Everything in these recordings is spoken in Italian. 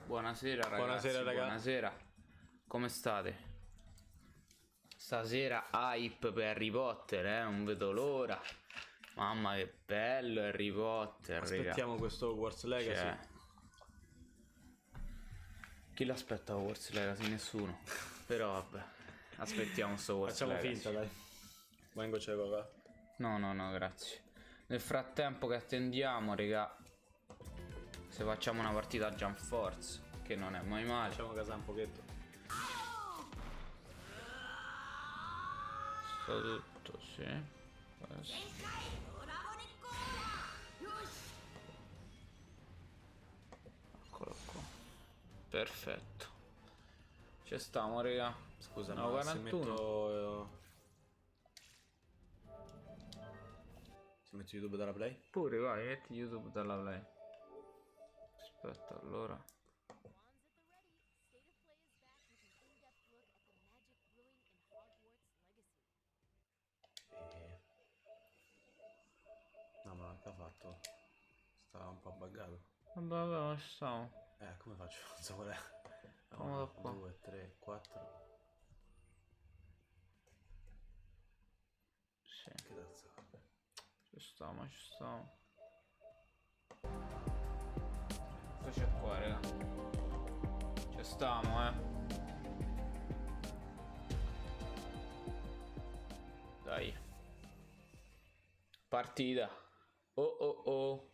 Buonasera ragazzi, Buonasera, buonasera. Come state? Stasera hype per Harry Potter, non vedo l'ora. Mamma che bello Harry Potter, Aspettiamo questo Hogwarts Legacy. Cioè, chi l'aspetta Hogwarts Legacy? Nessuno. Però vabbè, aspettiamo sto Hogwarts Facciamo Legacy. finta, dai. Vengo c'è qua. No, grazie. Nel frattempo che attendiamo, raga, se facciamo una partita a Jump Force, che non è mai male. Facciamo casa un pochetto. Sto tutto, sì. Questo. Eccolo qua. Perfetto. Ci stiamo, raga. Scusa, no, ma se 41. metto YouTube dalla Play? Pure vai, metti YouTube dalla Play. Aspetta, allora. No, ma che ha fatto? Stava un po' buggato. Vabbè, ma ci stiamo. Come faccio? Non so qual è. Comodo qua. 2, 3, 4. Sì. Che cazzo? Ci stiamo. Cosa c'è qua, raga? Ci stiamo, Dai. Partita. Oh.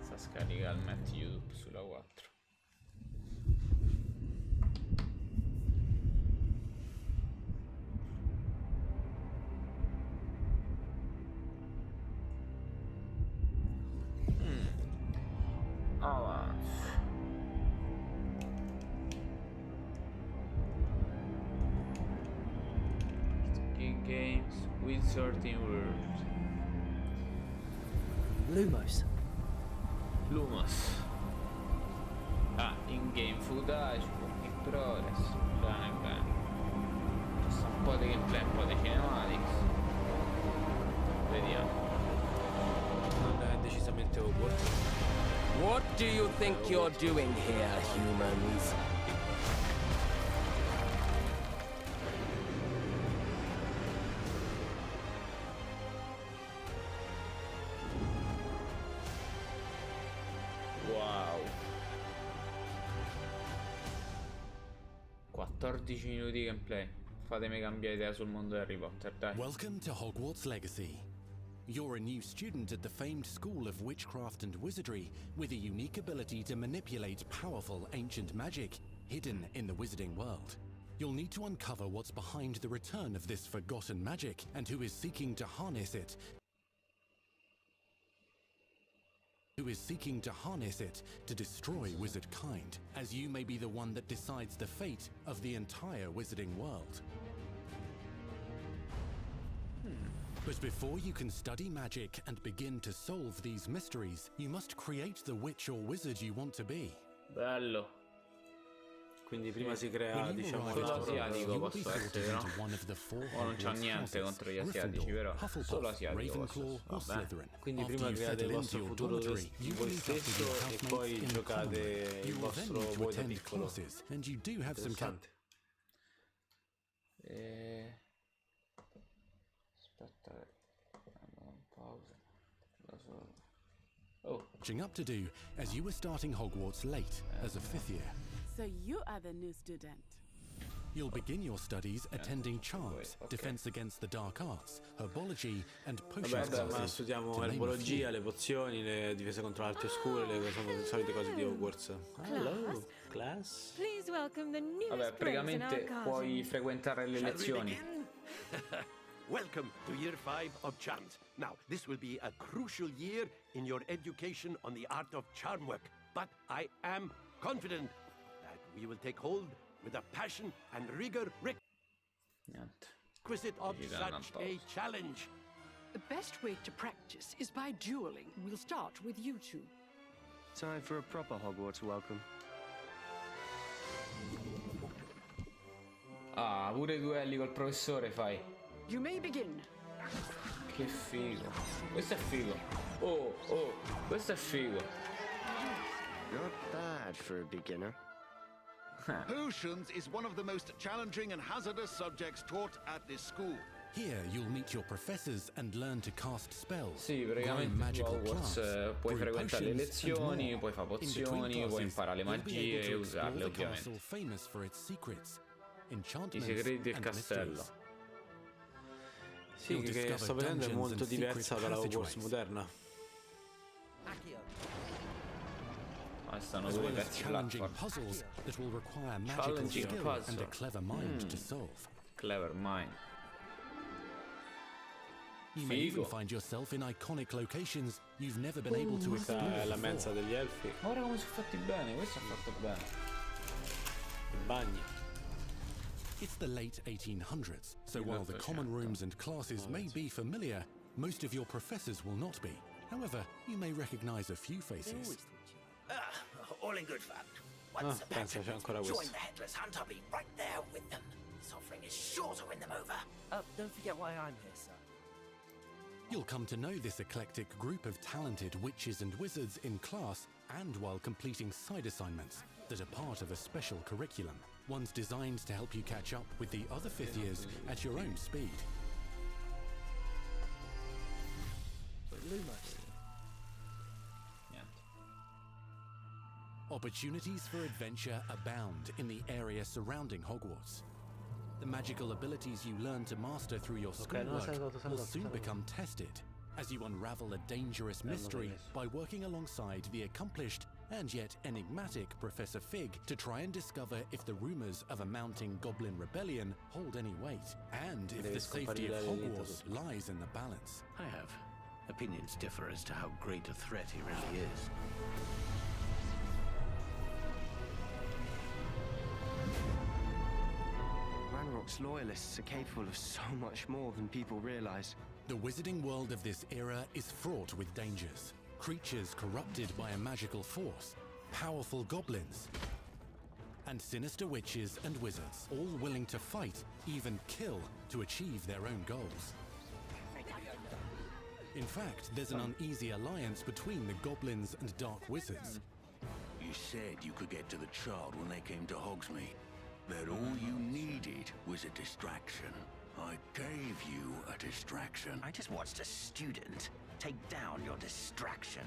Sta scarica il Matt YouTube sulla 4. Avalanche. King Games with certain words. Lumos. In-game footage, work in progress. Bene. Ci sta un po' di gameplay, un po' di cinematics. Vediamo. Non è decisamente Hogwarts. What do you think you're doing here, humans? Wow. 14 minuti di gameplay. Fatemi cambiare idea sul mondo di Harry Potter, dai. Welcome to Hogwarts Legacy. You're a new student at the famed School of Witchcraft and Wizardry with a unique ability to manipulate powerful ancient magic hidden in the wizarding world. You'll need to uncover what's behind the return of this forgotten magic and who is seeking to harness it to destroy wizard kind, as you may be the one that decides the fate of the entire wizarding world. But before you can study magic and begin to solve these mysteries, you must create the witch or wizard you want to be. Bello. Quindi prima si crea, When you diciamo, arrive solo at asiatico Hogwarts, you will be posso sorted essere, no? into one of the four Oh, non c'ho Hogwarts niente houses, contro gli asiatici, Gryffindor, però solo Hufflepuff, asiatico Ravenclaw posso. or Va bene. Slytherin. Quindi After prima you create settle il into vostro your futuro dormitory, di you voi will meet up with stesso your e housemates poi in the giocate common. il You will then vostro need to voi da attend piccolo. classes, and you do have some Interessante. Aspetta, un pausa. Da solo. Oh, catching up to do, as you were starting Hogwarts late as a 5th year. So you are the new student. You'll begin your studies attending charms, wait, okay. defense against the dark arts, herbology, and potions Vabbè, ma classes. studiamo to name a erbologia, few. le pozioni, le difese contro le arti oscure, sono le solite cose di Hogwarts. Hello, class. Please welcome the newest vabbè, prince in our praticamente garden. puoi frequentare le Shall we lezioni. begin? Welcome to Year 5 of Charms. Now, this will be a crucial year in your education on the art of charm work. But I am confident that we will take hold with a passion and rigor Niente. requisite of Devi dare una such a pausa. challenge. The best way to practice is by dueling. We'll start with you two. Time for a proper Hogwarts welcome. Ah, pure i duelli col professore fai. You may begin. Che figo. Questo è figo. Oh, oh, questo è figo. Not bad for a beginner. Potions is one of the most challenging and hazardous subjects taught at this school. Here you'll meet your professors and learn to cast spells. Sì, grow praticamente magical Hogwarts plants, puoi brew frequentare le potions, lezioni, and puoi fare more. In between pozioni, puoi classes, imparare le you'll be magie able e to usarle, explore the castle ovviamente. famous for its secrets, I enchantments, segreti del and castello. mysteries. Sì, You'll che discover sto vedendo è dungeons molto and diversa secret dalla Hogwarts passageways. moderna. Ah, stanno As due well as pezzi challenging platform. puzzles that will require magical Challenging skill puzzle. and a clever mind to solve. Clever mind. You may even Figo. find yourself in iconic locations you've never been able to Questa explore è la mensa before. degli elfi, Ma guarda come sono fatti bene, questo è fatto bene. i bagni. It's the late 1800s, so while the common rooms and classes may be familiar, most of your professors will not be. However, you may recognize a few faces. All in good fun. Ah, Once a pensa c'è ancora join questo. the Headless Hunt, I'll be right there with them. This offering is sure to win them over. Don't forget why I'm here, sir. You'll come to know this eclectic group of talented witches and wizards in class and while completing side assignments that are part of a special curriculum, ones designed to help you catch up with the other fifth years at your own speed. Niente. Opportunities for adventure abound in the area surrounding Hogwarts. The magical abilities you learn to master through your schoolwork will soon become tested as you unravel a dangerous mystery by working alongside the accomplished and yet enigmatic Professor Fig to try and discover if the rumors of a mounting goblin rebellion hold any weight, and if the safety of Hogwarts lies in the balance. I have. Opinions differ as to how great a threat he really is. Ranrock's loyalists are capable of so much more than people realize. The wizarding world of this era is fraught with dangers. Creatures corrupted by a magical force, powerful goblins, and sinister witches and wizards, all willing to fight, even kill, to achieve their own goals. In fact, there's an uneasy alliance between the goblins and dark wizards. You said you could get to the child when they came to Hogsmeade. That all you needed was a distraction. I gave you a distraction. I just watched a student take down your distraction.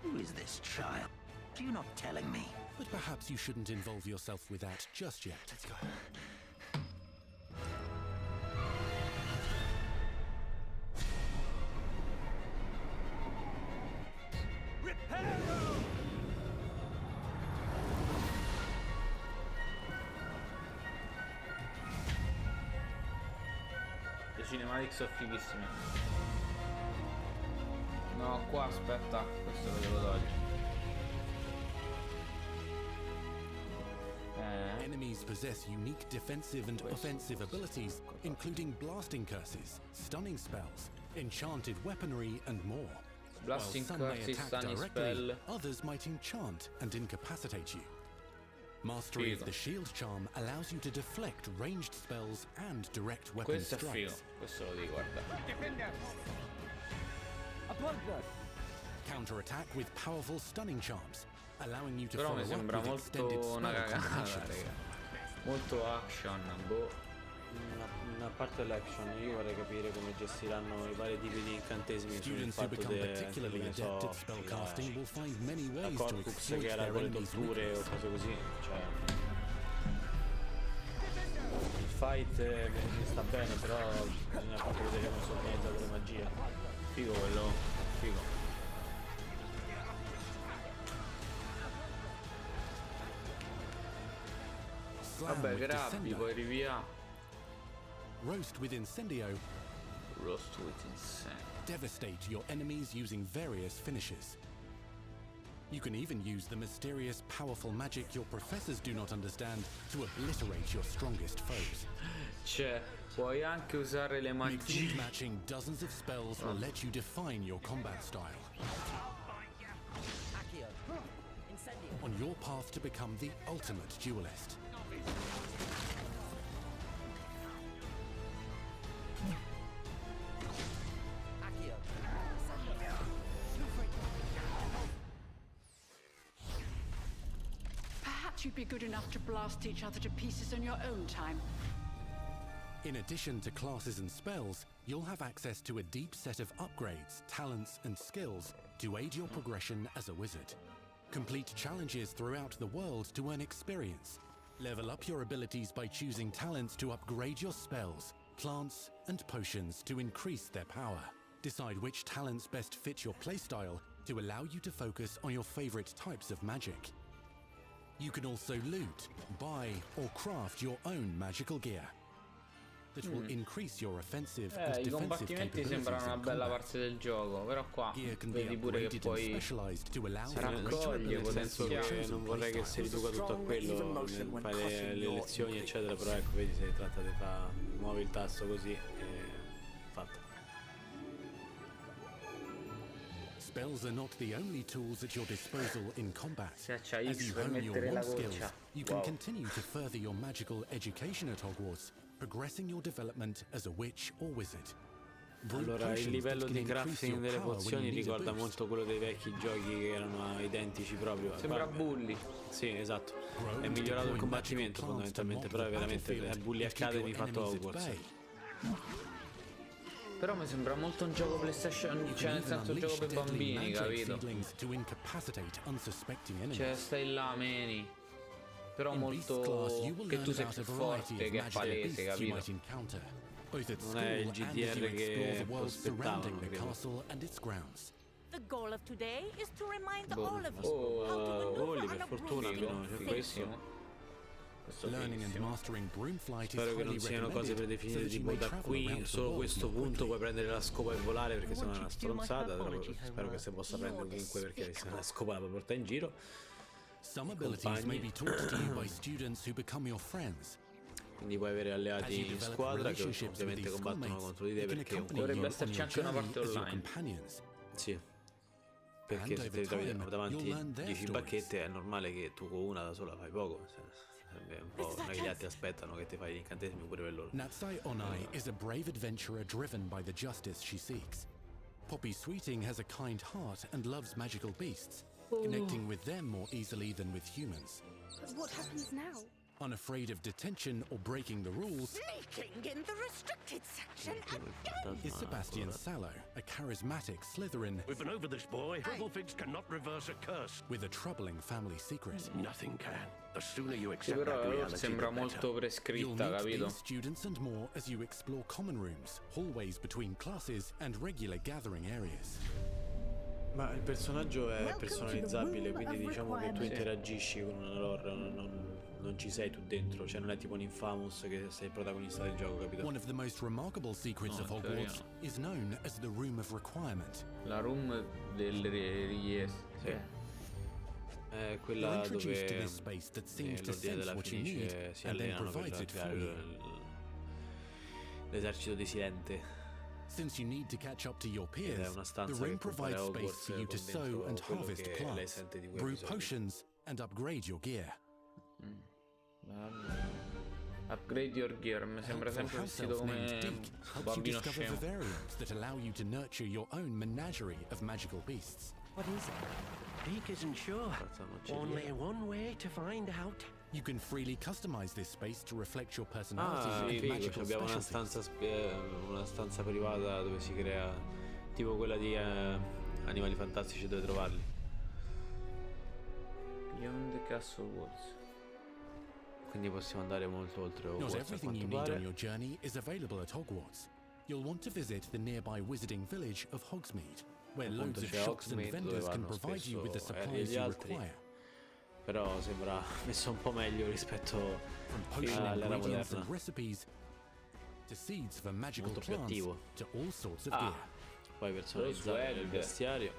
Who is this child? Are you not telling me? But perhaps you shouldn't involve yourself with that just yet. Let's go. Le cinematics sono fighissime. No, qua aspetta, questo lo devo togliere. Enemies possess unique defensive and offensive abilities, including blasting curses, stunning spells, enchanted weaponry, and more. Blasting While some may curses, attack stunning directly, spell. others might enchant and incapacitate you. Mastery of Figo. the shield charm allows you to deflect ranged spells and direct weapon Questo è figo, strikes. questo lo devi guardare. Counterattack with powerful stunning charms, allowing you to Però follow mi up sembra with extended molto una spell cagata, combinations. raga. Molto action, boh. A parte l'action, io vorrei capire come gestiranno i vari tipi di incantesimi sul Students who fatto become che particularly ne so, adept at spellcasting will find many la ways to Corcux exploit che era their con le enemy's torture o weakness. cose così, cioè il fight mi sta bene, però bisogna far vedere come sono organizzate le magie. Figo quello, figo. Slam Vabbè, with grabbi, Descendo. poi rivia. Roast with Incendio. Roast with insane. Devastate your enemies using various finishes. You can even use the mysterious, powerful magic your professors do not understand to obliterate your strongest foes. Cioè, puoi anche usare le magie. Mixing matching dozens of spells will let you define your combat style. On your path to become the ultimate duelist. Perhaps you'd be good enough to blast each other to pieces on your own time. In addition to classes and spells, you'll have access to a deep set of upgrades, talents, and skills to aid your progression as a wizard. Complete challenges throughout the world to earn experience. Level up your abilities by choosing talents to upgrade your spells, plants, and potions to increase their power. Decide which talents best fit your playstyle to allow you to focus on your favorite types of magic. You can also loot, buy, or craft your own magical gear that will increase your offensive and I defensive combattimenti capabilities sembrano una in bella combat. parte del gioco, però qua Gear can be vedi pure che upgraded and poi specialized to allow raccoglie nel senso che potenziali. non vorrei che si riduca tutto a quello nel fare le lezioni eccetera, però ecco vedi, se tratta di fare, muovi il tasto così e fatta. Spells are not the only tools at your disposal in combat. Se c'ha As X you per hone your mettere la wand skills, goccia. you can Wow. continue to further your magical education at Hogwarts, progressing your development as a witch or wizard. Brew Allora, potions il livello that di can increase crafting your delle power when pozioni you need a ricorda boost. molto quello dei vecchi giochi che erano identici proprio. Sembra Guarda, Bully. sì, esatto. Grow È and migliorato il deploy combattimento magical plants to fondamentalmente, mock però è the veramente battlefield Bully and keep Academy your fatto a enemies at Hogwarts. bay. Però mi sembra molto un gioco PlayStation, You cioè can nel even senso gioco unleash per deadly bambini, magic capito? seedlings to incapacitate unsuspecting enemies. Cioè stai là, meni. Però In Beast molto class, you will che learn tu sei about più a variety forte, of che è magical palese, beasts you capito? might encounter, both at Non school è il and as you GDR explore che the world prospettavano, surrounding the credo. castle and its grounds. The goal of today is to remind Boh. all of you how to Oh, maneuver per on a fortuna broom. almeno c'è questo. Questo Learning and fighissimo. mastering broomflight is Spero che highly non siano cose recommended so predefinite that you tipo may da travel qui around the solo world questo more punto quickly. puoi prendere la scopa e volare, perché sennò è una want you to do my stronzata. pathology Spero homework. che si possa prendere ovunque, perché se la scopa la puoi portare in giro. Some abilities may be taught to you by students who become your friends. Quindi puoi avere As you alleati in develop squadra che relationships with ovviamente these combattono schoolmates, contro di te, they can perché accompany Dovrebbe you on esserci your anche una journey parte as your online. companions. sì, perché And se over ti trovi time, davanti you'll learn their 10 stories. bacchette è normale che tu con una da sola fai poco. Sarebbe un po', non è che gli altri aspettano che ti fai gli incantesimi pure per loro. Natsai Onai is a brave adventurer driven by the justice she seeks. Poppy Sweeting has a kind heart and loves magical beasts, connecting with them more easily than with humans. What happens now? Unafraid of detention or breaking the rules, Sneaking in the restricted section again! is Sebastian Sallow, a charismatic Slytherin We've been over this, boy. Hufflefigs cannot reverse a curse. with a troubling family secret. Nothing can. The sooner you Sì, accept però that reality, sembra the better. molto You'll prescritta, meet capito? these students and more as you explore common rooms, hallways between classes, and regular gathering areas. Ma il personaggio è Welcome to the personalizzabile, room quindi of diciamo che tu requirement. interagisci con una lore, non ci sei tu dentro, cioè non è tipo un Infamous che sei il protagonista del gioco, capito? One of the most remarkable secrets No, of in teoria Hogwarts is known as the Room of Requirement. La room delle richieste. Sì. È You're quella introduced to dove this space that seems to l'ordine sense della what you need Fenice si and then allenano provides per it for creare you. l'esercito di Silente. Since you need to catch up to your Ed è peers, una the stanza room che compare provides a space Hogwarts for you to con sow dentro and quello harvest che lei plants, sente di quei brew bisogni. potions, and upgrade your gear. Upgrade your gear, mi sembra Helpful sempre house vestito elf named come Deke un helps you bambino discover scemo. vivariums that allow you to nurture your own menagerie of magical beasts. What is it? Deke isn't sure. Cazzo, non c'è Only idea. one way to find out. You can freely customize this space to reflect your personality Ah, and figo, magical abbiamo specialties. una stanza privata dove si crea, tipo quella di Animali Fantastici, dove trovarli. Beyond the Castle Walls. Quindi possiamo andare molto oltre Not Hogwarts, a everything you quanto need on pare. your journey is available at Hogwarts. You'll want to visit the nearby wizarding village of Hogsmeade, where Appunto loads of c'è shops and Hogsmeade, vendors dove can vanno provide you with the spesso Harry e supplies gli you altri. require. Però sembra messo un po' meglio rispetto From potion all'era ingredients and moderna. recipes to seeds for magical Molto più plants attivo. to all sorts of Ah, gear. poi personalizzare il swag. vestiario.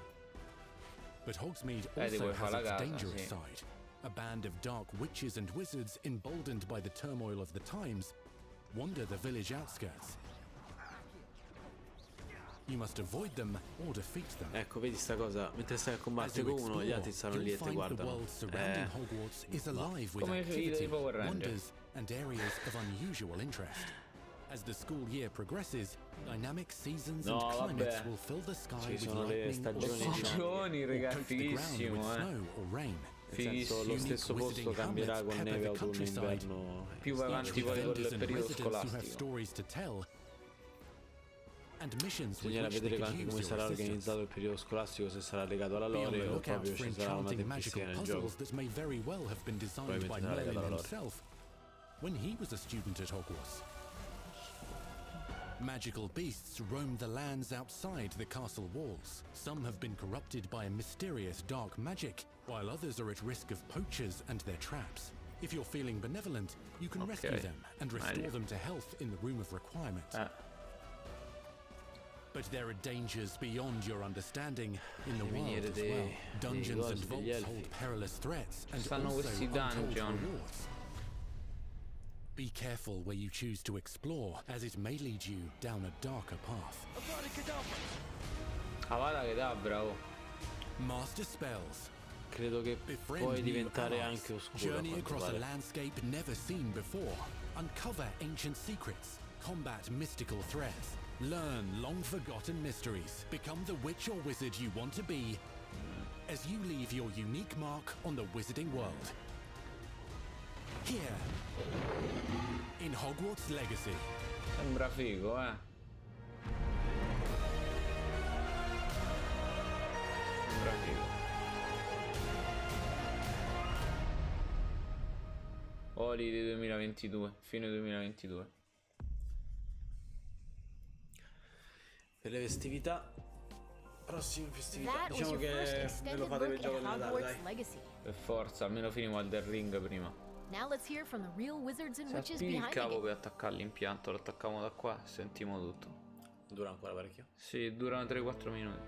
But Hogsmeade ti also puoi has fare la its casa, dangerous sì. side. A band of dark witches and wizards emboldened by the turmoil of the times wander the village outskirts. You must avoid them or defeat them. Ecco, vedi sta cosa, mentre stai a As combattere you con uno, gli altri explore, stanno lì you'll e ti find the guardano. world surrounding Hogwarts is alive with Come i figli activity, dei Power Ranger. wonders, and areas of unusual interest. As the school year progresses, dynamic seasons and climates will fill the sky with lightning or stagioni, sunshine, raga, or coat the ground with fighissimo, snow or rain. Nel senso, lo stesso posto cambierà con neve, autunno, inverno. Più va avanti poi col periodo scolastico. Stories to tell. And missions with Bisognerà which they vedere could anche use come your sarà assistance. organizzato il periodo scolastico, se sarà legato alla Be on the lore o lookout proprio for ci sarà una enchanting magical tempistica nel gioco. puzzles that may very well have been designed by Probabilmente sarà legato Merlin alla lore. himself when he was a student at Hogwarts. Magical beasts roam the lands outside the castle walls. Some have been corrupted by a mysterious dark magic, while others are at risk of poachers and their traps. If you're feeling benevolent, you can rescue them and restore them to health in the Room of Requirement. But there are dangers beyond your understanding in the world as well. Dungeons and vaults hold perilous threats and also untold rewards. Be careful where you choose to explore, as it may lead you down a darker path. Avada Kedavra, oh. Master spells. Credo che Befriend puoi new diventare allies. anche oscuro. Journey A quanto across a pare. landscape never seen before. Uncover ancient secrets. Combat mystical threats. Learn long-forgotten mysteries. Become the witch or wizard you want to be as you leave your unique mark on the wizarding world. Here, in Hogwarts Legacy. Sembra figo, Sembra figo. Holiday 2022, fine 2022. Per le festività, prossime festività, That was diciamo your first che me extended lo fate per look il gioco at di Natale, Hogwarts dai. Legacy. Per forza, almeno finimo Elden Ring prima. Now let's hear from the real wizards and Se witches attivi il behind the cavo game. per attaccare l'impianto, lo attacchiamo da qua e sentiamo tutto. Dura ancora parecchio? Sì, durano 3-4 minuti.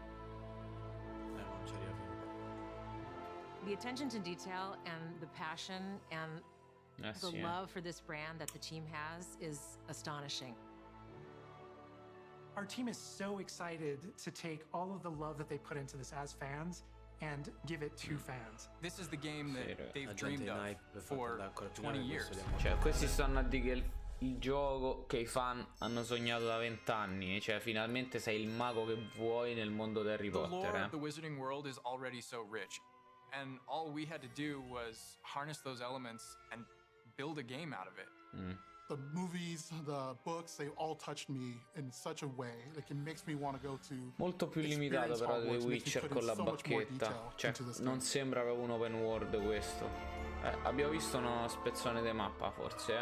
Non ci arriva fino. The attention to detail and the passion and the Sì, love for this brand that the team has is astonishing. Our team is so excited to take all of the love that they put into this as fans and give it to fans. This is the game that they've La dreamed gente in of hype per for farlo ancora più 20 grande, years. questo li ha Cioè, questi stanno a dire che il gioco che i fan hanno sognato da 20 anni. Cioè, finalmente sei il mago che vuoi nel mondo di Harry The lore Potter, of the Wizarding World is already so rich, and all we had to do was harness those elements and build a game out of it. The movies, the books, they all touched me in such a way. Like, it makes me want to go to Molto più limitato però di The Witcher con la bacchetta. Cioè, non sembra proprio un open world questo. Abbiamo visto uno spezzone di mappa forse,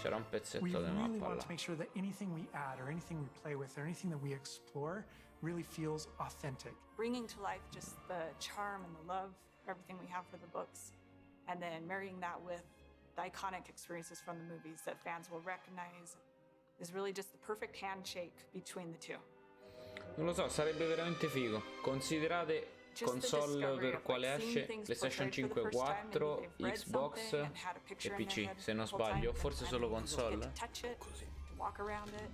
C'era un We pezzetto di really mappa want là. to make sure that anything we add or anything we play with or anything that we explore really feels authentic. Bringing to life just the charm and the love, everything we have for the books, and then marrying that with the iconic experiences from the movies that fans will recognize is really just the perfect handshake between the two. Non lo so, sarebbe veramente figo. Considerate console per quale esce, PlayStation 5, 4, Xbox e PC, se non sbaglio, forse solo console. Walk around it.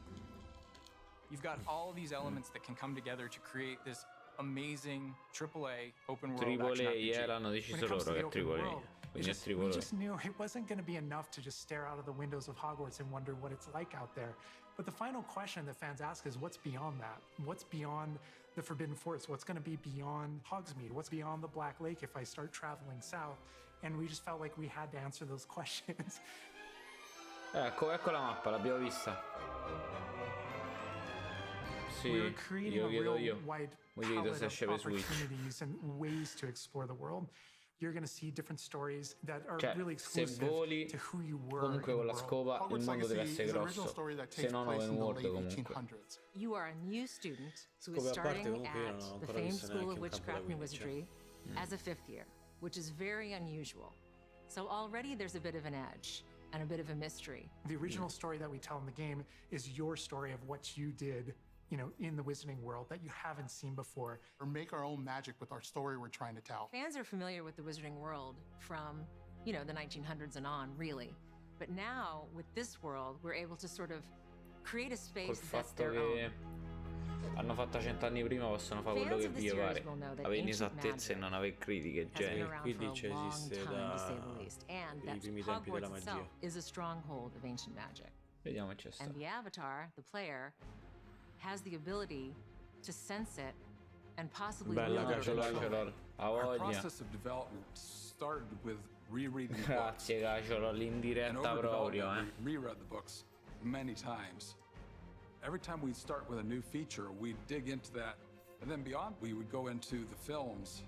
You've got all of these elements that can come together to create this amazing AAA open world action AAA, RPG. l'hanno deciso When it comes to loro che the è open AAA. world, Quindi è we AAA. just knew it wasn't going to be enough to just stare out of the windows of Hogwarts and wonder what it's like out there. But the final question that fans ask is, what's beyond that? What's beyond the Forbidden Forest? What's going to be beyond Hogsmeade? What's beyond the Black Lake if I start traveling south? And we just felt like we had to answer those questions. Ecco la mappa, l'abbiamo vista. Sì, We were creating io a chiedo real io. wide Voglio vedere palette se of esce per Switch. opportunities and ways to explore the world. You're going to see different stories that are Cioè, really se exclusive voli, to who you were. comunque in con the la world. scopa il Hogwarts mondo deve Legacy essere is an original grosso. story that Se takes non place open in the world late comunque. 1800s. You are a new student who is Scope a parte, starting comunque io non ho at the ancora famed visto School neanche of un Witchcraft campo da and 15. Wizardry as a fifth year, which is very unusual. So already there's a bit of an edge and a bit of a mystery. The original story that we tell in the game is your story of what you did, you know, in the Wizarding World that you haven't seen before. Or make our own magic with our story we're trying to tell. Fans are familiar with the Wizarding World from, the 1900s and on, really. But now, with this world, we're able to sort of create a Col space that's fatto their own. che hanno fatto 100 anni prima, possono fare quello che vi pare. Avere inesattezze e non avere critiche, Has been genio. around for a long time, to say the least, and that Hogwarts itself is a stronghold of ancient magic. Vediamo che c'è sta. And the avatar, the player, has the ability to sense it and possibly Bella wield it. Caciolol, a Our voglia. process of development started with rereading the books. Grazie Caciolol, in And diretta over proprio, development, we reread the books many times. Every time we'd start with a new feature, we'd dig into that, and then beyond, we would go into the films.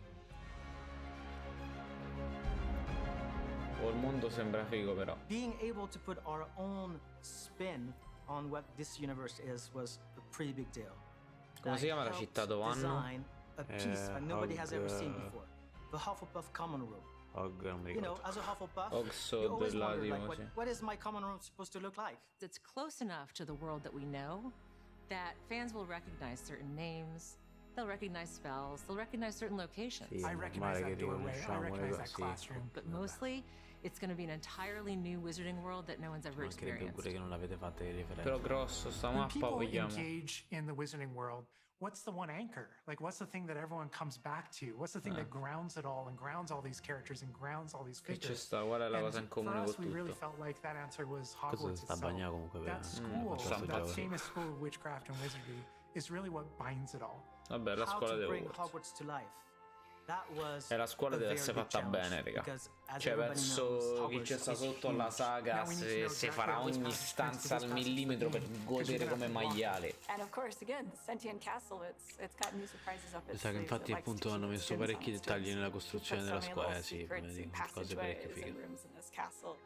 Oh, il mondo sembra figo però. Being able to put our own spin on what this universe is was a pretty big deal. Come si chiama la città dove vanno? Design a piece that nobody has ever seen before. The Hufflepuff common room. Non mi You know, ricordo. as a Hufflepuff, Oxford you always là, wonder, like, tipo, sì. what is my common room supposed to look like? It's close enough to the world that we know that fans will recognize certain names, they'll recognize spells, they'll recognize certain locations. I recognize that doorway, I recognize that classroom. But mostly, it's going to be an entirely new wizarding world that no one's ever Mancherebbe experienced. pure che non l'avete fatta di referenza. Però grosso sta When mappa, people vediamo. engage in the wizarding world, what's the one anchor? Like, what's the thing that everyone comes back to? What's the thing that grounds it all and grounds all these characters and grounds all these Che figures? ci sta, qual è la And cosa in for comune us, con we really tutto? felt like that answer was Questo Hogwarts sta itself. bagnato comunque per That school, facciamo that così. famous school of witchcraft and wizardry, is really what binds it all. Vabbè, la How scuola to di bring Hogwarts. Hogwarts to life. That was E la scuola a deve very essere big fatta challenge, bene, raga. because as Cioè, everybody verso knows, chi c'è sta Hogwarts is sotto alla huge. saga, Now we need to know se exactly farà how this ogni path stanza al fits to this millimetro per path, because godere you're come gonna have to walk maiale. And of course, again, the Sentient Castle, it's got new surprises up Mi its sa che sleeves. infatti It likes to appunto keep hanno its messo students on parecchi its dettagli toes. nella It costruzione puts della so many scuola, little sì, secrets vedi, and cose parecchie passageways and fighe. rooms in this castle.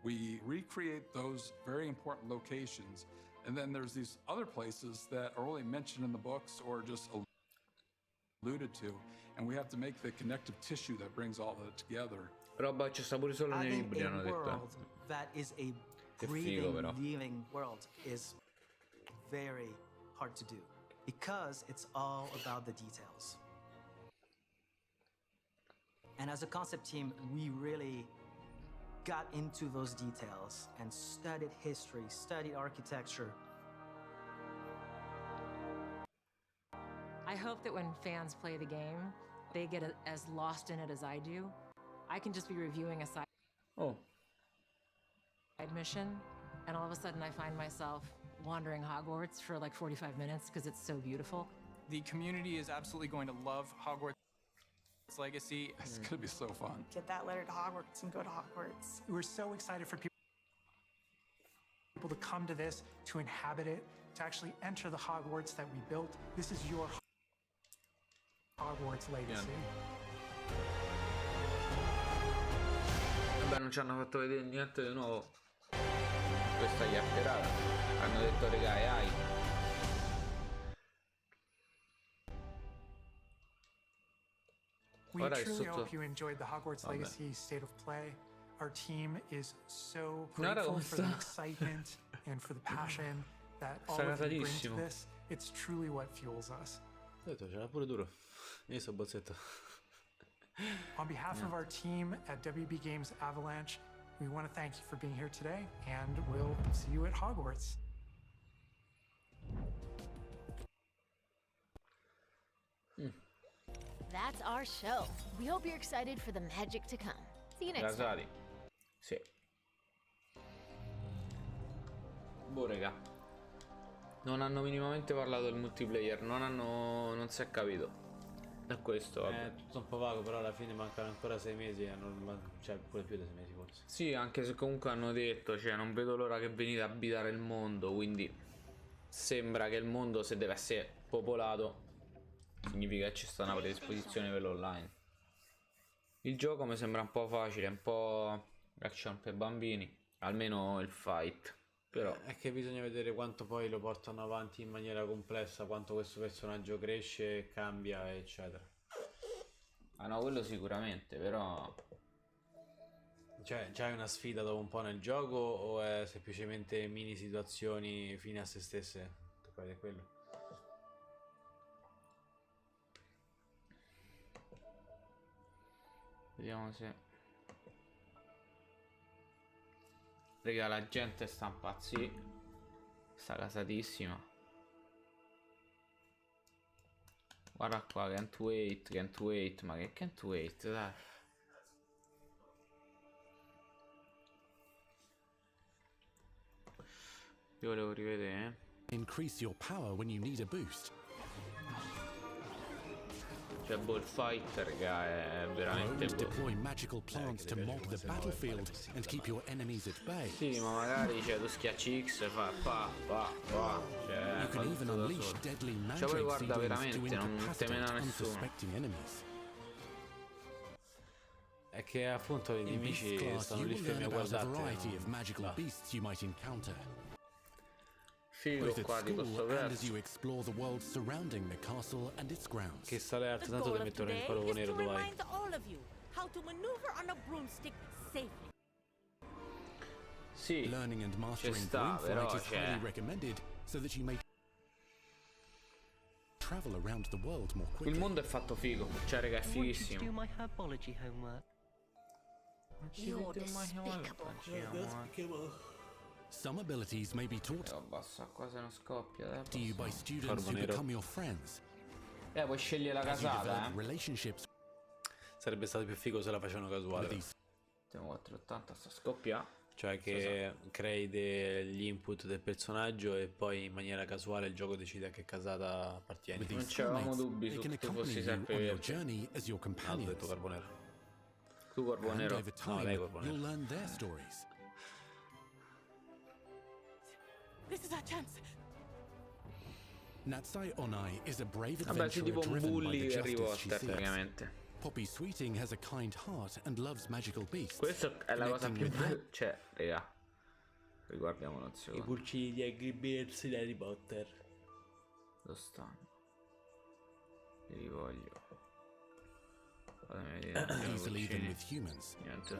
We recreate those very important locations, and then there's these other places that are only mentioned in the books or just alluded to, and we have to make the connective tissue that brings all that together. Roba ci sta pure solo nei Having libri, a hanno detto. world that is a Che figo, breathing, però. living world is very hard to do because it's all about the details. And as a concept team, we really got into those details and studied history, studied architecture. I hope that when fans play the game, they get as lost in it as I do. I can just be reviewing a side mission, and all of a sudden I find myself wandering Hogwarts for like 45 minutes because it's so beautiful. The community is absolutely going to love Hogwarts Legacy. It's gonna be so fun. Get that letter to Hogwarts and go to Hogwarts. We're so excited for people to come to this, to inhabit it, to actually enter the Hogwarts that we built. This is your Hogwarts Legacy. Vabbè, non ci hanno fatto vedere niente di nuovo. Questa chiacchierata. Hanno detto, regà, hai. We Ora è truly sotto. hope you enjoyed the Hogwarts Vabbè. Legacy State of Play. Our team is so Guarda grateful come for the sta. excitement and for the passion that all Sta of you bring to gasatissimo. this. It's truly what fuels us. Ho detto, c'era pure duro. Io sto bozzetto. On behalf of our team at WB Games Avalanche, we want to thank you for being here today, and we'll see you at Hogwarts. That's our show. We hope you're excited for the magic to come. See you next time. Gasati. Sì. Boh, raga. Non hanno minimamente parlato del multiplayer. Non si è capito. Da questo, vabbè. Tutto un po' vago, però alla fine mancano ancora 6 mesi, cioè pure più di 6 mesi forse. Sì, anche se comunque hanno detto, cioè non vedo l'ora che venite a abitare il mondo, quindi sembra che il mondo, se deve essere popolato, significa che ci sta una predisposizione per l'online. Il gioco mi sembra un po' facile, un po' action per bambini, almeno il fight. Però è che bisogna vedere quanto poi lo portano avanti in maniera complessa, quanto questo personaggio cresce, cambia, eccetera. Ah no, quello sicuramente, però cioè, c'hai una sfida dopo un po' nel gioco o è semplicemente mini situazioni fine a se stesse? Che poi è quello. vediamo se... Raga, la gente sta impazzendo. sta casatissima. Guarda qua, can't wait, ma che can't wait, dai. Io volevo rivedere. Increase your power when you need a boost. Cioè Bullfighter, raga, è veramente deploy magical plants to mob the battlefield and keep your enemies at bay. Sì, ma magari tu schiacci X e fa cioè, you can even unleash deadly cioè poi guarda seedlings veramente, to non temena incapacitate nessuno. unsuspecting enemies. È che appunto i nemici stanno lì fermi a guardarti. Of magical beasts you might encounter. Figo qua di questo verso. Che sale alto tanto da mettere nel corvo nero, dove vai? Sì, ci sta, però c'è. Il mondo è fatto figo, cioè raga è fighissimo. Some abilities may be taught basta qua se non scoppia, to you by students who become your friends. Puoi scegliere la casata, Sarebbe stato più figo se la facevano casuale. Siamo 480, sta scoppia. Cioè che crei degli input del personaggio e poi in maniera casuale il gioco decide a che casata appartieni. Non c'avevamo dubbi su che tu fossi sempre vero. Ho detto Carbonero. Tu Carbonero. No, lei Carbonero. This is our chance. Natsai Onai is a brave vabbè, sì, tipo un bully Harry Potter praticamente. Poppy Sweeting has a kind heart and loves magical beasts. Questa è la cosa più bella. Cioè, raga, riguardiamo un secondo. I pulcini di Angry Birds di Harry Potter. Dove stanno? Li voglio. Fatemi vedere. Easily even with humans. Niente,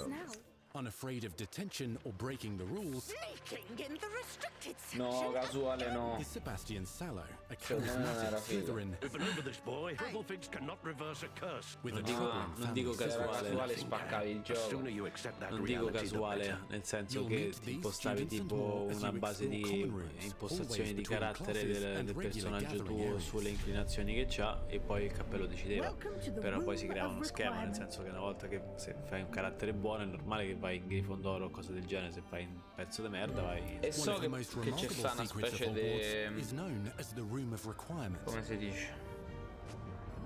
non Unafraid of detention or breaking the rules. Sneaking in the restricted section. No, casuale no. Is Sebastian Sallow, a charismatic Slytherin. Remember this, boy. Figs cannot reverse a curse. With a non dico casuale. Spaccavi il gioco. Non dico casuale, nel senso che ti impostavi tipo una base di impostazioni di carattere del personaggio tuo sulle inclinazioni che c'ha e poi il cappello decideva. Però poi si crea uno schema, nel senso che una volta che se fai un carattere buono è normale che vai in Grifondoro o cose del genere, se fai un pezzo di merda vai. E so che c'è sta una specie di, come si dice,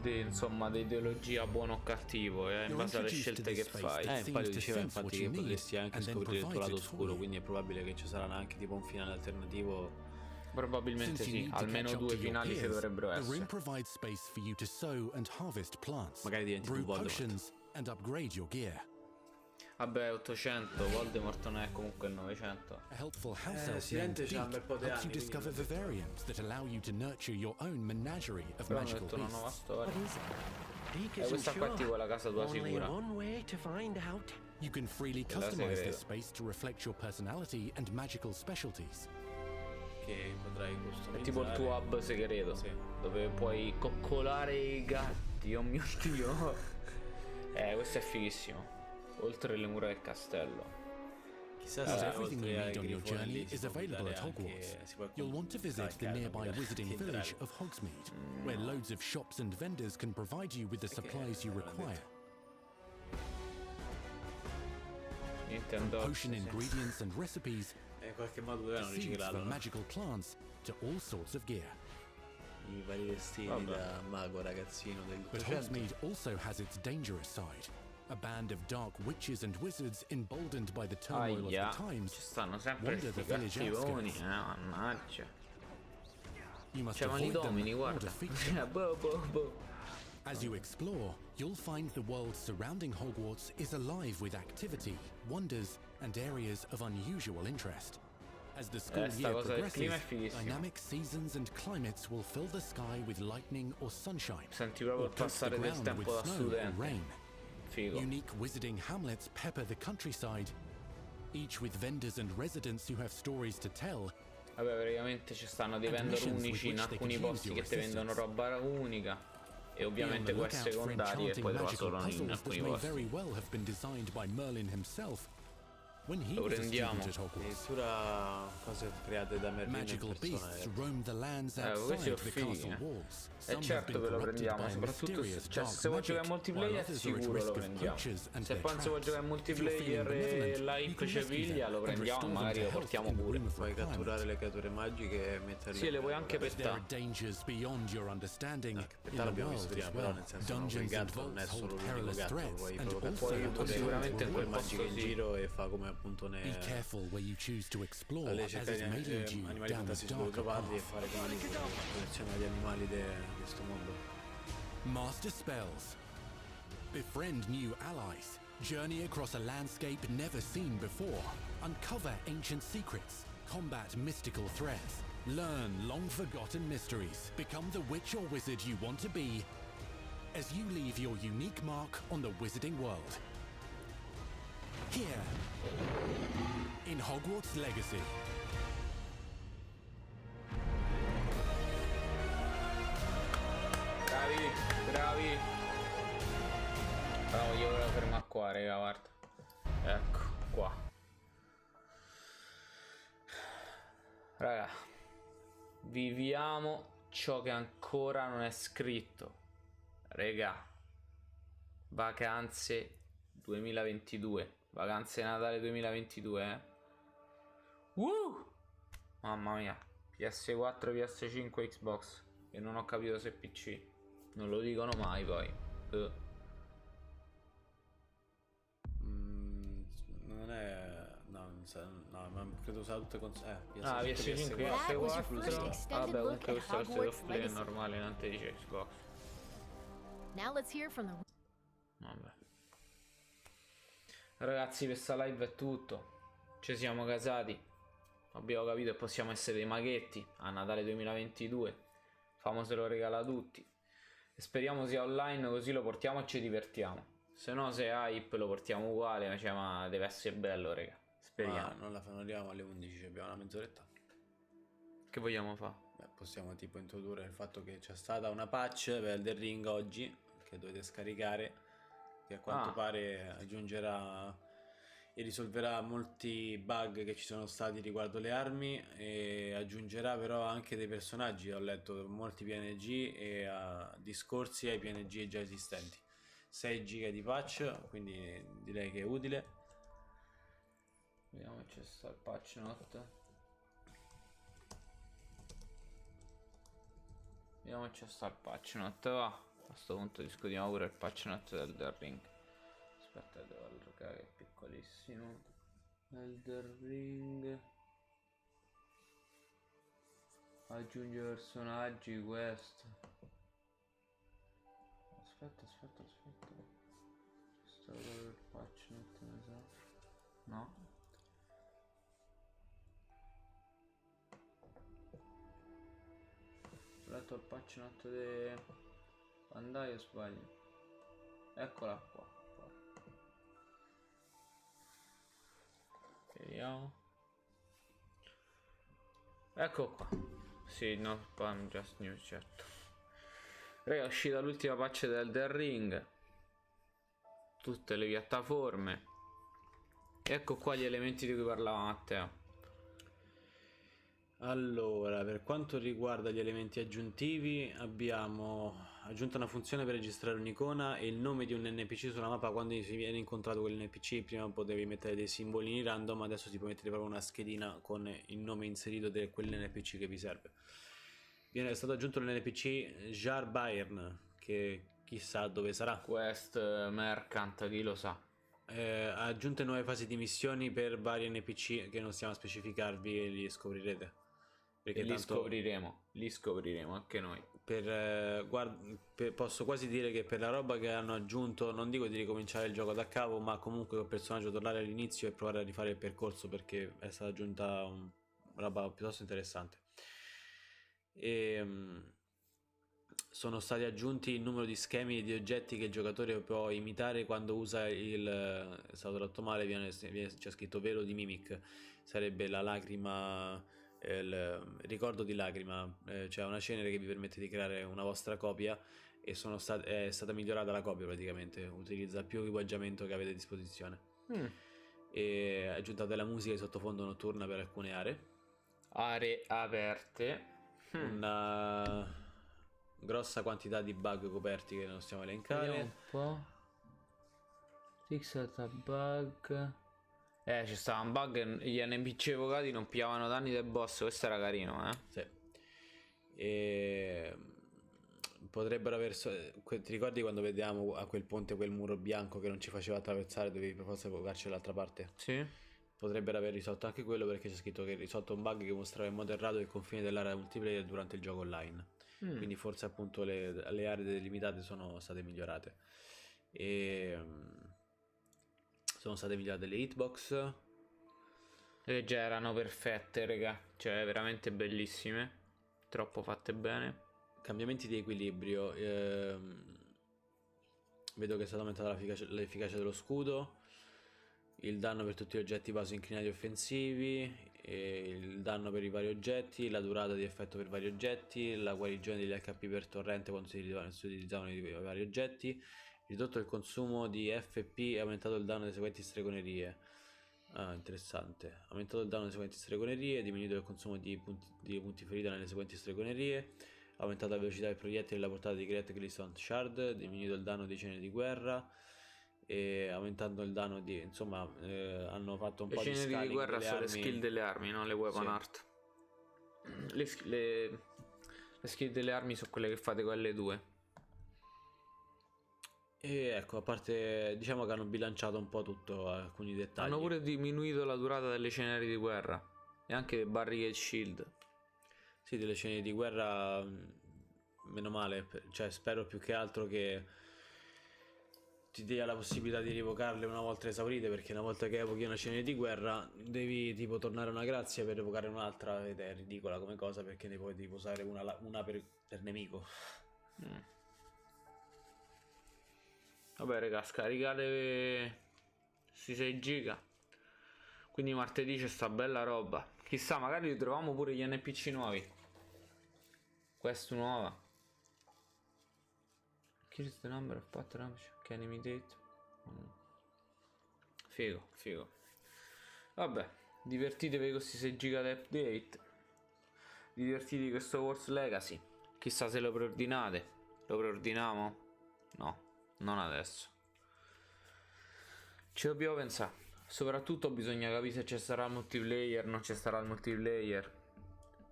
insomma di ideologia buono o cattivo, in base alle scelte che fai. Poi diceva infatti che potresti anche scoprire il tuo lato oscuro, quindi è probabile che ci sarà anche tipo un finale alternativo. Probabilmente sì, almeno 2 finali ci dovrebbero essere. Magari diventi più Voldemort. Vabbè, 800, Voldemort non è comunque il 900. A helpful house elf named Beak helps you discover Vivariums that allow you to nurture your own menagerie of magical una nuova beasts. storia. Questa qua è tipo la casa tua sicura. You can freely customize this space to reflect your personality and magical specialties. Che potrai customizzare. È tipo il tuo hub segreto, dove puoi coccolare i gatti, oh mio Dio. Questo è fighissimo. Oltre le mura del castello. Chissà se everything you need on your journey is available at Hogwarts. You'll want to visit the nearby wizarding village of Hogsmeade, where loads of shops and vendors can provide you with the supplies you require. From potion ingredients and recipes, in qualche modo dovevano seeds riciclarlo, for magical plants, to all sorts of gear. I vari vestiti da mago ragazzino del But 800. Hogsmeade also has its dangerous side. A band of dark witches and wizards, emboldened by the turmoil of the times, ci stanno sempre wander the questi village cattivoni, outskirts. mannaggia. You must C'erano i avoid them domini, or guarda. defeat them. Boh. As you explore, you'll find the world surrounding Hogwarts is alive with activity, wonders, and areas of unusual interest. As the school sta year cosa del clima è progresses, fighissima. dynamic seasons and climates will fill the sky with lightning or sunshine. Senti proprio or il coat the passare del ground tempo with da snow or studente. rain. Figo. Unique wizarding hamlets pepper the countryside, each with vendors and residents who have stories to tell. Vabbè, praticamente ci stanno dei vendor unici in alcuni posti che ti vendono roba unica. E ovviamente queste secondarie e poi trova solo in alcuni posti. Very well have been designed by Merlin himself. when he Lo was a prendiamo. student at Hogwarts. Addirittura cose create da Merlino in Magical persona. beasts roamed the lands questi outside sono the fighi, castle walls. E certo che lo prendiamo, soprattutto se vuoi giocare in multiplayer sicuro lo prendiamo. Se poi non si vuoi giocare in multiplayer e l'hype ci piglia, lo prendiamo, magari lo portiamo pure. Puoi catturare le creature magiche e metterle. Sì, le puoi anche There are pettare. dangers beyond your understanding in the l'abbiamo visto world prima, as però well. nel senso non puoi Dungeons and gatto, non è vaults solo hold l'unico perilous gatto, threats puoi and proprio also puoi sicuramente in quel magico posto in sì. giro e fa come appunto ne Be careful where you choose to explore, alle as it cercare may lead you animali down a fantastici dove darker trovarli e path. fare come collezione di animali di questo mondo. Master spells. Befriend new allies. Journey across a landscape never seen before. Uncover ancient secrets. Combat mystical threats. Learn long-forgotten mysteries. Become the witch or wizard you want to be as you leave your unique mark on the wizarding world. Here, in Hogwarts Legacy. Bravi, bravi. Però io volevo fermare qua, raga, guarda. Ecco, qua. Raga, viviamo ciò che ancora non è scritto. Raga, vacanze 2022. Vacanze Natale 2022, Mamma mia. PS4, PS5, Xbox. E non ho capito se PC. Non lo dicono mai poi. Non è. No, non sa, no, ma credo sia tutte console. PS5, PS4. Vabbè, comunque questa versione off play è normale, non ti dice Xbox. Now let's hear from the Vabbè. Ragazzi, per sta live è tutto. Ci siamo casati. Abbiamo capito che possiamo essere dei maghetti a Natale 2022. Famo se lo regala a tutti. E speriamo sia online, così lo portiamo e ci divertiamo. Se no, se è hype lo portiamo uguale, cioè, ma deve essere bello, raga. Speriamo. Ma non la arriviamo alle 11, abbiamo una mezz'oretta. Che vogliamo fare? Beh, possiamo tipo introdurre il fatto che c'è stata una patch per Elden Ring oggi, che dovete scaricare, che a quanto pare aggiungerà e risolverà molti bug che ci sono stati riguardo le armi, e aggiungerà però anche dei personaggi. Ho letto molti PNG e discorsi ai PNG già esistenti. 6 giga di patch, quindi direi che è utile. Vediamo se c'è sta il patch note. Vediamo se c'è sta il patch note, va. A sto punto discutiamo pure il patch note del Elden Ring. Aspetta, devo allargare, che è piccolissimo. Elden Ring. Aggiunge personaggi, queste. Aspetta. C'è stato il patch note, ne so. No. Ho letto il patch note di Bandai o sbaglio? Eccola qua. Vediamo. Ecco qua. Sì, no, spam just news, certo. Raga, è uscita l'ultima patch del Elden Ring. Tutte le piattaforme. Ecco qua gli elementi di cui parlava Matteo. Allora, per quanto riguarda gli elementi aggiuntivi, abbiamo aggiunto una funzione per registrare un'icona e il nome di un NPC sulla mappa. Quando si viene incontrato quell'NPC, prima potevi mettere dei simbolini random, adesso si può mettere proprio una schedina con il nome inserito di quell'NPC che vi serve. È stato aggiunto l'NPC Jar Byrne, che chissà dove sarà. Quest, Mercant, chi lo sa. Ha aggiunte nuove fasi di missioni per vari NPC che non stiamo a specificarvi e li scoprirete. Perché e li scopriremo anche noi. Posso quasi dire che per la roba che hanno aggiunto, non dico di ricominciare il gioco da capo, ma comunque col personaggio tornare all'inizio e provare a rifare il percorso, perché è stata aggiunta una roba piuttosto interessante. Sono stati aggiunti il numero di schemi e di oggetti che il giocatore può imitare quando usa è stato tratto male, c'è scritto velo di Mimic, sarebbe la lacrima, il ricordo di lacrima, cioè una cenere che vi permette di creare una vostra copia, e è stata migliorata la copia praticamente, utilizza più equipaggiamento che avete a disposizione. e aggiunta della musica di sottofondo notturna per alcune aree aperte, una grossa quantità di bug coperti che non stiamo a elencare. Vediamo un po'. Fixata bug. Ci stava un bug, gli NPC evocati non pigliavano danni del boss, questo era carino, Sì. E potrebbero aver ti ricordi quando vediamo a quel ponte quel muro bianco che non ci faceva attraversare, dovevi per forza evocarci dall'altra parte? Sì. Potrebbero aver risolto anche quello, perché c'è scritto che ha risolto un bug che mostrava in modo errato il confine dell'area multiplayer durante il gioco online. Quindi forse appunto le aree delimitate sono state migliorate e sono state migliorate le hitbox, e già erano perfette, raga, cioè veramente bellissime, troppo fatte bene. Cambiamenti di equilibrio, vedo che è stata aumentata l'efficacia dello scudo, il danno per tutti gli oggetti base inclinati offensivi, e il danno per i vari oggetti, la durata di effetto per vari oggetti, la guarigione degli HP per torrente quando si utilizzavano i vari oggetti, ridotto il consumo di FP e aumentato il danno delle seguenti stregonerie. Interessante. Aumentato il danno delle seguenti stregonerie, diminuito il consumo di punti ferita nelle seguenti stregonerie, aumentato la velocità del proiettile e la portata di Great Glistone Shard, diminuito il danno di cene di guerra e aumentando il danno di, insomma, hanno fatto un po' di scaling di guerra delle sono le armi. skill delle armi, no? Le weapon art. Le skill delle armi sono quelle che fate con L2. E ecco, a parte, diciamo che hanno bilanciato un po' tutto, alcuni dettagli. Hanno pure diminuito la durata delle scenari di guerra e anche dei barricade shield. Sì, delle scene di guerra, meno male, cioè spero più che altro che ti dia la possibilità di rievocarle una volta esaurite, perché una volta che evochi una scena di guerra devi tipo tornare a una grazia per evocare un'altra, ed è ridicola come cosa, perché ne puoi tipo usare una per nemico. Vabbè raga, scaricate questi 6 giga. Quindi martedì c'è sta bella roba. Chissà, magari ritroviamo pure gli NPC nuovi. Questa nuova. Here's the number of pattern can imitate. Figo, figo. Vabbè, divertitevi con questi 6 giga di update. Divertitevi con questo Hogwarts Legacy. Chissà se lo preordinate. Lo preordiniamo? No, non adesso. Ci dobbiamo pensare. Soprattutto bisogna capire se ci sarà il multiplayer, non ci sarà il multiplayer.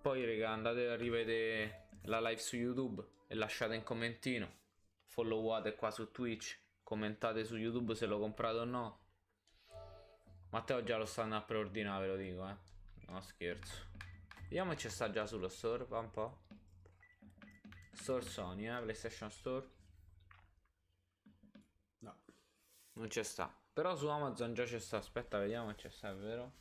Poi raga, andate a rivedere la live su YouTube e lasciate un commentino. Followate qua su Twitch. Commentate su YouTube se lo comprate o no. Matteo già lo stanno a preordinare, ve lo dico, no scherzo. Vediamo se ci sta già sullo store, va un po'. Store Sony, PlayStation Store. No, non c'è sta. Però su Amazon già c'è sta. Aspetta, vediamo se c'è sta, è vero?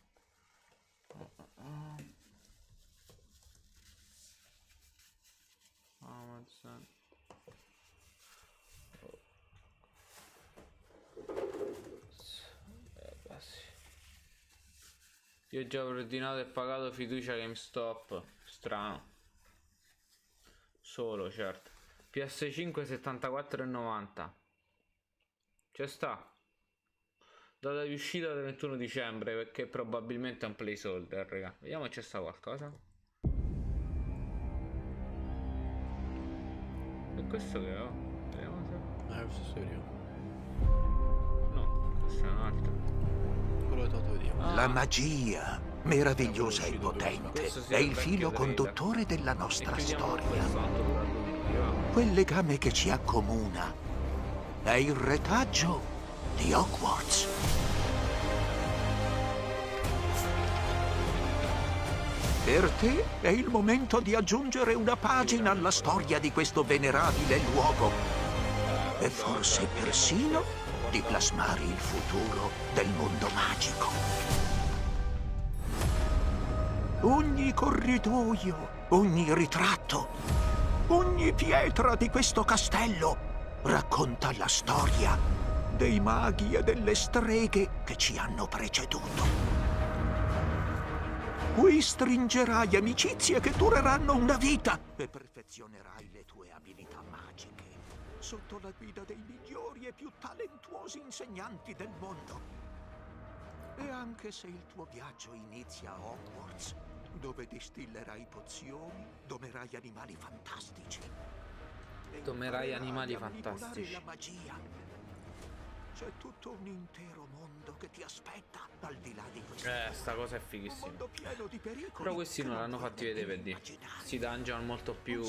Amazon. Io ho già preordinato e pagato fiducia GameStop. Strano. Solo, certo. PS5 74,90. C'è sta. Data di uscita del 21 dicembre, perché probabilmente è un placeholder, raga. Vediamo se c'è sta qualcosa. E questo che ho? Vediamo se... questo sto io. No, questo è un altro. Quello che vediamo. La magia, meravigliosa e potente, è il filo conduttore della nostra storia. Quel legame che ci accomuna è il retaggio di Hogwarts. Per te è il momento di aggiungere una pagina alla storia di questo venerabile luogo e forse persino di plasmare il futuro del mondo magico. Ogni corridoio, ogni ritratto, ogni pietra di questo castello racconta la storia dei maghi e delle streghe che ci hanno preceduto. Qui stringerai amicizie che dureranno una vita e perfezionerai le tue abilità magiche sotto la guida dei migliori e più talentuosi insegnanti del mondo. E anche se il tuo viaggio inizia a Hogwarts, dove distillerai pozioni, domerai animali fantastici. Domerai animali Imparerai a manipolare fantastici. la magia. C'è tutto un intero mondo che ti aspetta al di là di questo. Sta cosa è fighissima. Un mondo pieno di pericoli. Però questi non l'hanno fatti vedere per dire. Sti dungeon molto più.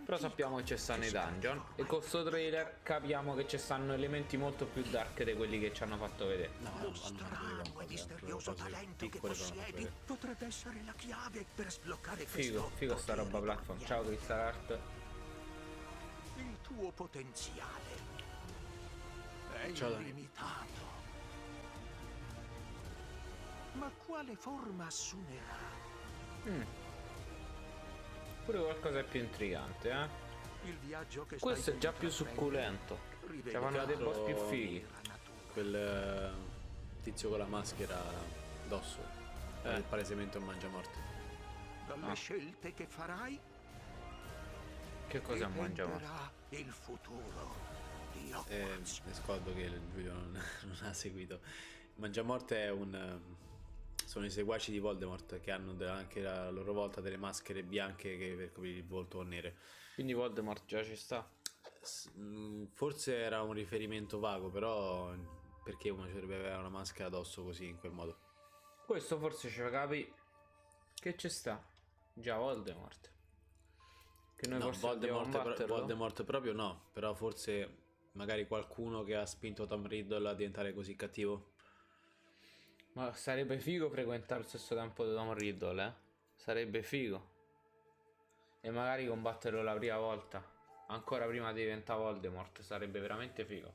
Però sappiamo che ci stanno i dungeon. E con sto trailer capiamo che ci stanno elementi molto più dark di quelli che ci hanno fatto vedere. Lo strano e misterioso talento che possiedi potrebbe essere la chiave per sbloccare questo Figo sta roba platform. Ciao Crystal Art. Il tuo potenziale è Ciao, Dani. illimitato. Ma quale forma assumerà? Pure qualcosa più intrigante, eh? Il viaggio che Questo è già più succulento. Cioè fanno dei boss più fighi. Quel tizio con la maschera addosso è palesemente un mangiamorte. Dalle scelte che farai Che cosa mangiamo? dipenderà il futuro di Hogwarts. Mi scordo che il video non ha seguito. Mangiamorte è sono i seguaci di Voldemort che hanno anche a loro volta delle maschere bianche per coprire il volto o nere. Quindi Voldemort già ci sta. Forse era un riferimento vago, però perché uno ci dovrebbe avere una maschera addosso così in quel modo? Questo forse ci fa capire che ci sta. Già Voldemort. Che noi forse dobbiamo combatterlo. Voldemort proprio no, però forse magari qualcuno che ha spinto Tom Riddle a diventare così cattivo. Ma sarebbe figo frequentare lo stesso tempo di Tom Riddle, eh? Sarebbe figo. E magari combatterlo la prima volta, ancora prima di diventare Voldemort. Sarebbe veramente figo.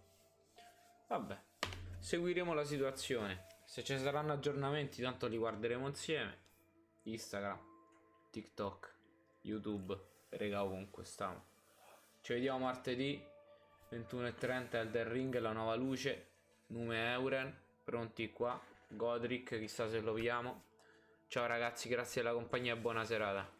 Vabbè, seguiremo la situazione. Se ci saranno aggiornamenti tanto li guarderemo insieme. Instagram, TikTok, YouTube, regà ovunque stiamo. Ci vediamo martedì 21:30 Elden Ring, la nuova luce. Nume Euren, pronti qua. Godric, chissà se lo vediamo. Ciao ragazzi, grazie della compagnia e buona serata.